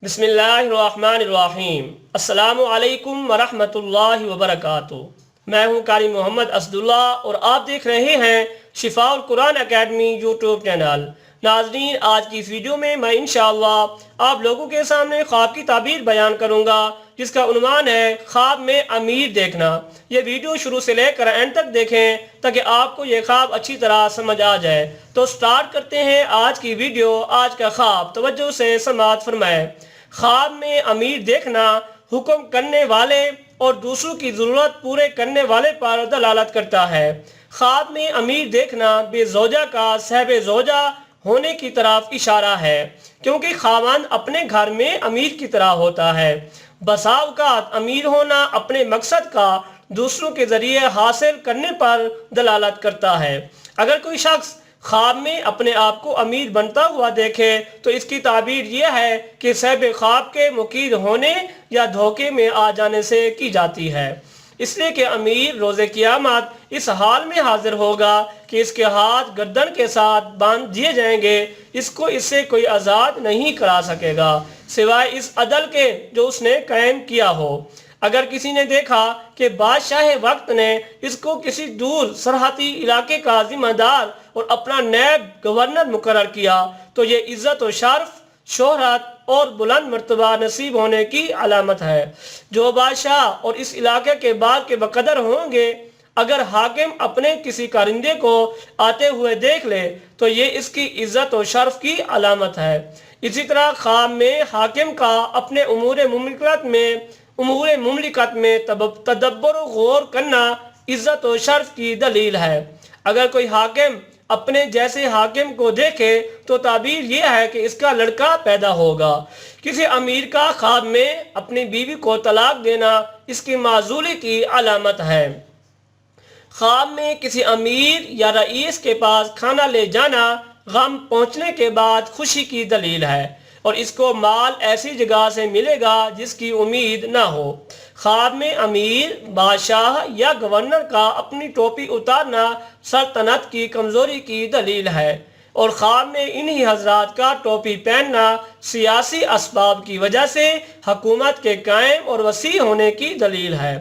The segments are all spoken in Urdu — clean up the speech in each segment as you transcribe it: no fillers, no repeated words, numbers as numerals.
بسم اللہ الرحمن الرحیم۔ السلام علیکم ورحمۃ وبرکاتہ۔ میں ہوں قاری محمد اسد اللہ اور آپ دیکھ رہے ہیں شفا القرآن اکیڈمی یوٹیوب چینل۔ ناظرین، آج کی اس ویڈیو میں انشاءاللہ آپ لوگوں کے سامنے خواب کی تعبیر بیان کروں گا، جس کا عنوان ہے خواب میں امیر دیکھنا۔ یہ ویڈیو شروع سے لے کر اینڈ تک دیکھیں تاکہ آپ کو یہ خواب اچھی طرح سمجھ آ جائے۔ تو سٹارٹ کرتے ہیں آج کی ویڈیو۔ آج کا خواب توجہ سے سماعت فرمائیں۔ خواب میں امیر دیکھنا حکم کرنے والے اور دوسروں کی ضرورت پورے کرنے والے پر دلالت کرتا ہے۔ خواب میں امیر دیکھنا بے زوجہ کا صاحب زوجہ ہونے کی طرف اشارہ ہے، کیونکہ خاوند اپنے گھر میں امیر کی طرح ہوتا ہے۔ بسا اوقات امیر ہونا اپنے مقصد کا دوسروں کے ذریعے حاصل کرنے پر دلالت کرتا ہے۔ اگر کوئی شخص خواب میں اپنے آپ کو امیر بنتا ہوا دیکھے تو اس کی تعبیر یہ ہے کہ صاحب خواب کے مقید ہونے یا دھوکے میں آ جانے سے کی جاتی ہے، اس لیے کہ امیر روز قیامت اس حال میں حاضر ہوگا کہ اس کے ہاتھ گردن کے ساتھ باندھ دیے جائیں گے، اس کو اس سے کوئی آزاد نہیں کرا سکے گا سوائے اس عدل کے جو اس نے قائم کیا ہو۔ اگر کسی نے دیکھا کہ بادشاہ وقت نے اس کو کسی دور سرحدی علاقے کا ذمہ دار اور اپنا نائب گورنر مقرر کیا تو یہ عزت و شرف، شہرت اور بلند مرتبہ نصیب ہونے کی علامت ہے۔ جو بادشاہ اور اس علاقے کے باغ کے بقدر ہوں گے، اگر حاکم اپنے کسی کارندے کو آتے ہوئے دیکھ لے تو یہ اس کی عزت و شرف کی علامت ہے۔ اسی طرح خواب میں حاکم کا اپنے امور مملکت میں تدبر و غور کرنا عزت و شرف کی دلیل ہے۔ اگر کوئی حاکم اپنے جیسے حاکم کو دیکھے تو تعبیر یہ ہے کہ اس کا لڑکا پیدا ہوگا۔ کسی امیر کا خواب میں اپنی بیوی کو طلاق دینا اس کی معزولی کی علامت ہے۔ خواب میں کسی امیر یا رئیس کے پاس کھانا لے جانا غم پہنچنے کے بعد خوشی کی دلیل ہے، اور اس کو مال ایسی جگہ سے ملے گا جس کی امید نہ ہو۔ خواب میں امیر، بادشاہ یا گورنر کا اپنی ٹوپی اتارنا سلطنت کی کمزوری کی دلیل ہے، اور خواب میں انہی حضرات کا ٹوپی پہننا سیاسی اسباب کی وجہ سے حکومت کے قائم اور وسیع ہونے کی دلیل ہے۔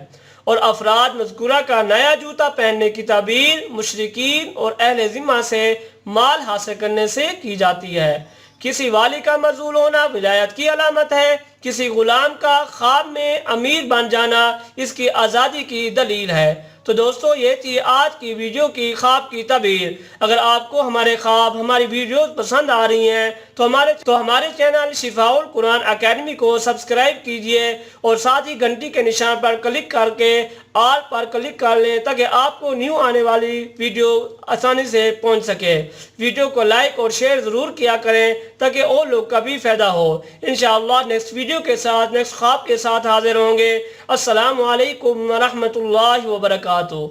اور افراد مذکورہ کا نیا جوتا پہننے کی تعبیر مشرکین اور اہل ذمہ سے مال حاصل کرنے سے کی جاتی ہے۔ کسی والی کا معزول ہونا ولایت کی علامت ہے۔ کسی غلام کا خواب میں امیر بن جانا اس کی آزادی کی دلیل ہے۔ تو دوستو، یہ تھی آج کی ویڈیو کی خواب کی تعبیر۔ اگر آپ کو ہمارے خواب، ہماری ویڈیوز پسند آ رہی ہیں تو ہمارے چینل شفا القرآن اکیڈمی کو سبسکرائب کیجئے اور ساتھ ہی گھنٹی کے نشان پر کلک کر کے آل پر کلک کر لیں تاکہ آپ کو نیو آنے والی ویڈیو آسانی سے پہنچ سکے۔ ویڈیو کو لائک اور شیئر ضرور کیا کریں تاکہ اور لوگ کا بھی فائدہ ہو۔ انشاءاللہ نیکسٹ ویڈیو کے ساتھ، نیکسٹ خواب کے ساتھ حاضر ہوں گے۔ السلام علیکم ورحمۃ اللہ وبرکاتہ۔